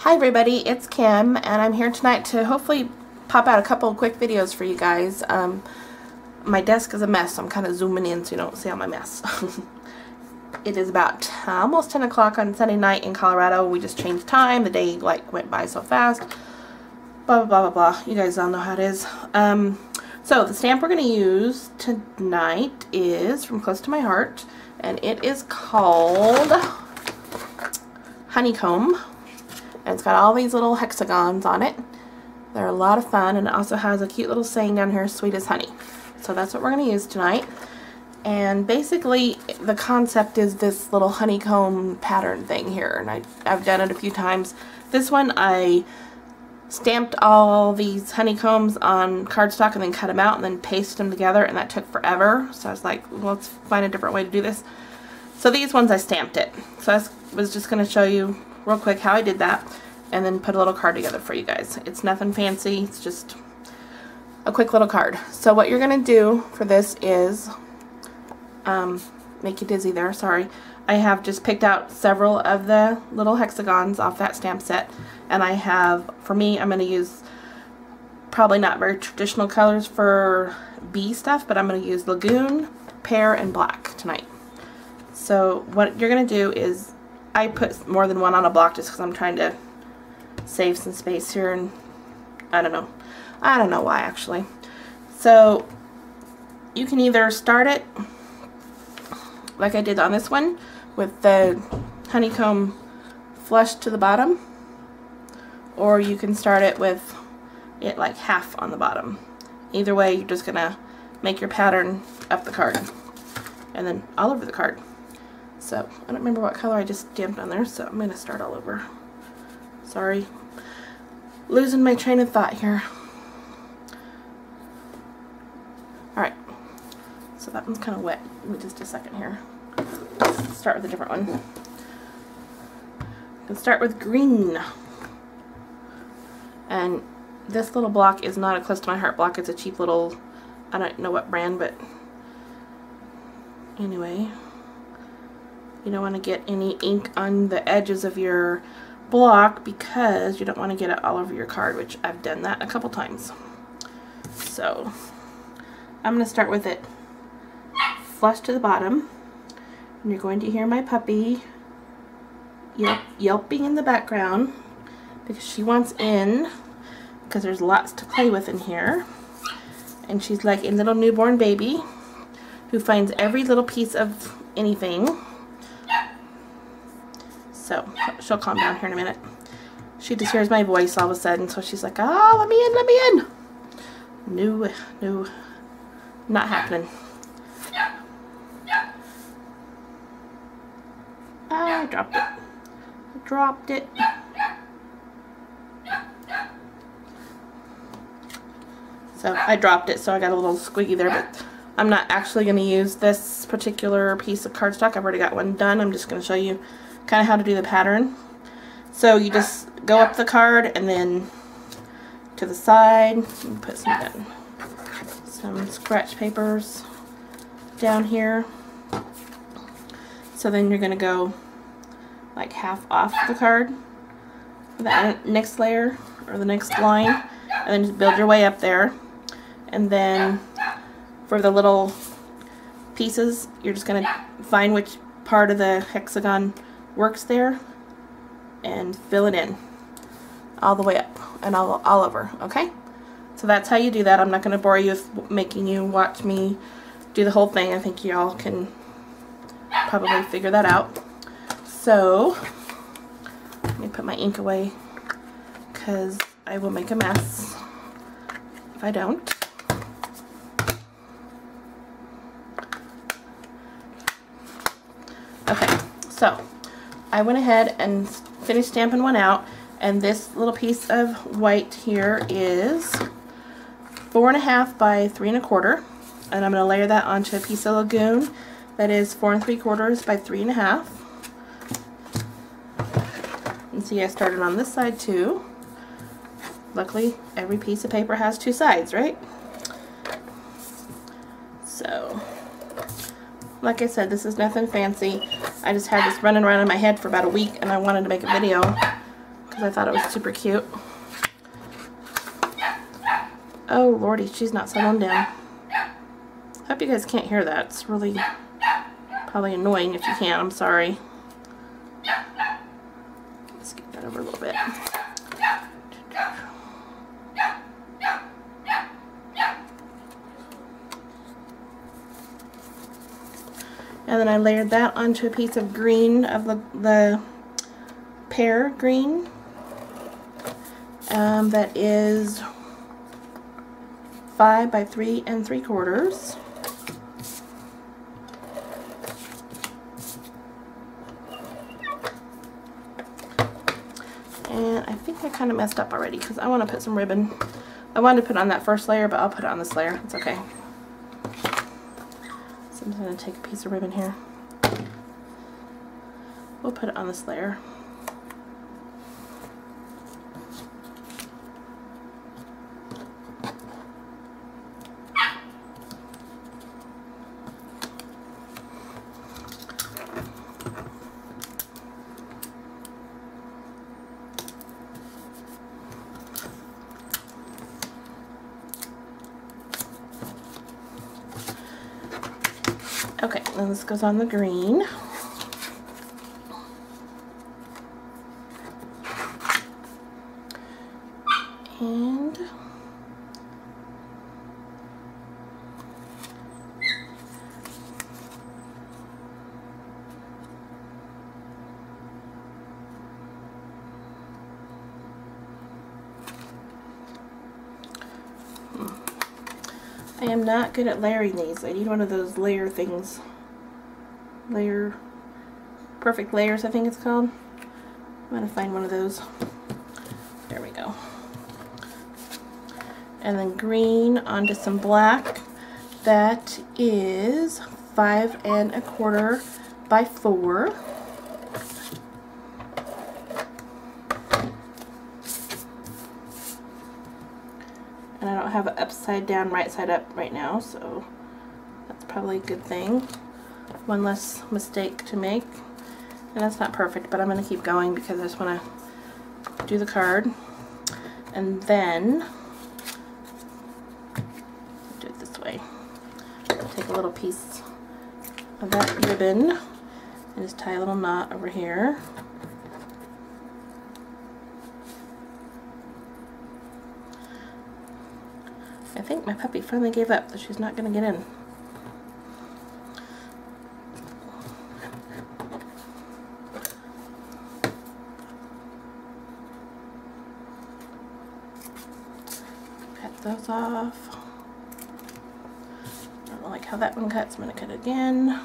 Hi everybody, it's Kim, and I'm here tonight to hopefully pop out a couple of quick videos for you guys. My desk is a mess, so I'm kind of zooming in so you don't see all my mess. It is about almost 10 o'clock on Sunday night in Colorado. We just changed time. The day went by so fast. Blah, blah, blah, blah, blah. You guys all know how it is. So the stamp we're going to use tonight is from Close to My Heart, and it is called Honeycomb. And it's got all these little hexagons on it. They're a lot of fun, and it also has a cute little saying down here, sweet as honey. So that's what we're going to use tonight. And basically the concept is this little honeycomb pattern thing here, and I've done it a few times. This one I stamped all these honeycombs on cardstock and then cut them out and then pasted them together, and that took forever. So I was like, well, let's find a different way to do this. So these ones I stamped it. So I was just going to show you real quick how I did that and then put a little card together for you guys. It's nothing fancy, it's just a quick little card. So what you're going to do for this is make you dizzy there, sorry. I have just picked out several of the little hexagons off that stamp set, and I have, for me, I'm going to use probably not very traditional colors for bee stuff, but I'm going to use Lagoon, Pear, and Black tonight. So what you're going to do is, I put more than one on a block just because I'm trying to save some space here, and I don't know why actually. So you can either start it like I did on this one with the honeycomb flush to the bottom, or you can start it with it like half on the bottom. Either way, you're just gonna make your pattern up the card and then all over the card. So I don't remember what color I just stamped on there, so I'm gonna start all over. Sorry, losing my train of thought here. Alright, so that one's kind of wet. Give me just a second here. Let's start with a different one. Let's start with green. And this little block is not a Close to My Heart block. It's a cheap little, I don't know what brand, but anyway. You don't want to get any ink on the edges of your block because you don't want to get it all over your card, which I've done that a couple times. So I'm going to start with it flush to the bottom, and you're going to hear my puppy yelping in the background because she wants in, because there's lots to play with in here, and she's like a little newborn baby who finds every little piece of anything. So she'll calm down here in a minute. She just hears my voice all of a sudden, so she's like, oh, let me in, let me in. No, not happening. I dropped it. So I dropped it, so I got a little squiggy there, but I'm not actually going to use this particular piece of cardstock. I've already got one done. I'm just going to show you kind of how to do the pattern. So you just go up the card and then to the side and put some scratch papers down here. So then you're going to go like half off the card for the next layer or the next line, and then just build your way up there. And then for the little pieces, you're just going to find which part of the hexagon works there and fill it in all the way up and all over, okay? So that's how you do that. I'm not going to bore you with making you watch me do the whole thing. I think y'all can probably figure that out. So let me put my ink away because I will make a mess if I don't. Okay, so I went ahead and finished stamping one out, and this little piece of white here is 4.5 by 3 1/4, and I'm going to layer that onto a piece of Lagoon that is 4 3/4 by 3 1/2. And see, I started on this side too. Luckily, every piece of paper has two sides, right? So, like I said, this is nothing fancy. I just had this running around in my head for about a week, and I wanted to make a video because I thought it was super cute. Oh lordy, she's not settling down. Hope you guys can't hear that. It's really probably annoying if you can. I'm sorry. Let's get that over a little bit. And then I layered that onto a piece of green, of the pear green. That is 5 by 3 3/4. And I think I kind of messed up already because I want to put some ribbon. I wanted to put on that first layer, but I'll put it on this layer. It's okay. So I'm just going to take a piece of ribbon here. We'll put it on this layer. Okay, then this goes on the green. And I am not good at layering these. I need one of those layer things. Perfect layers, I think it's called. I'm going to find one of those. There we go. And then green onto some black. That is 5 1/4 by 4. And I don't have it upside down, right side up right now, so that's probably a good thing. One less mistake to make. And that's not perfect, but I'm going to keep going because I just want to do the card. And then do it this way. I'll take a little piece of that ribbon and just tie a little knot over here. I think my puppy finally gave up, so she's not going to get in. Cut those off. I don't like how that one cuts. I'm going to cut it again.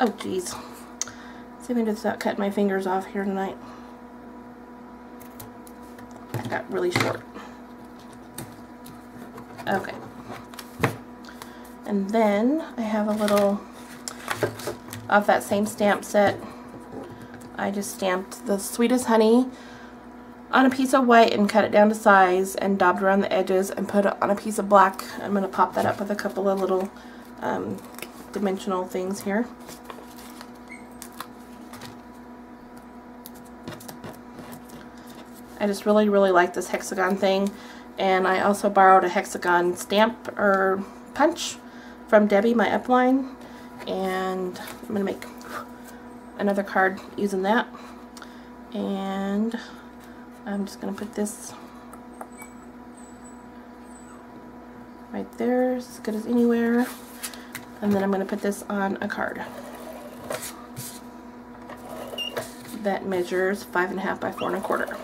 Oh geez. See if I can just not cut my fingers off here tonight. That got really short. Okay. And then I have a little, off that same stamp set, I just stamped the Sweetest Honey on a piece of white and cut it down to size and daubed around the edges and put it on a piece of black. I'm going to pop that up with a couple of little dimensional things here. I just really like this Hexagon thing. And I also borrowed a Hexagon stamp or punch from Debbie, my upline, and I'm going to make another card using that. And I'm just going to put this right there, as good as anywhere. And then I'm going to put this on a card that measures 5 1/2 by 4 1/4.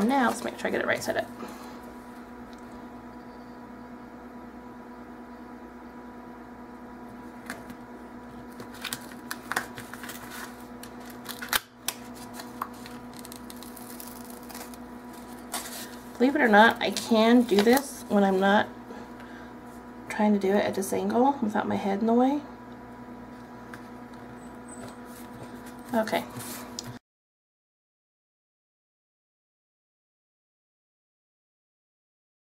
Now let's make sure I get it right side up. Believe it or not, I can do this when I'm not trying to do it at this angle without my head in the way. Okay.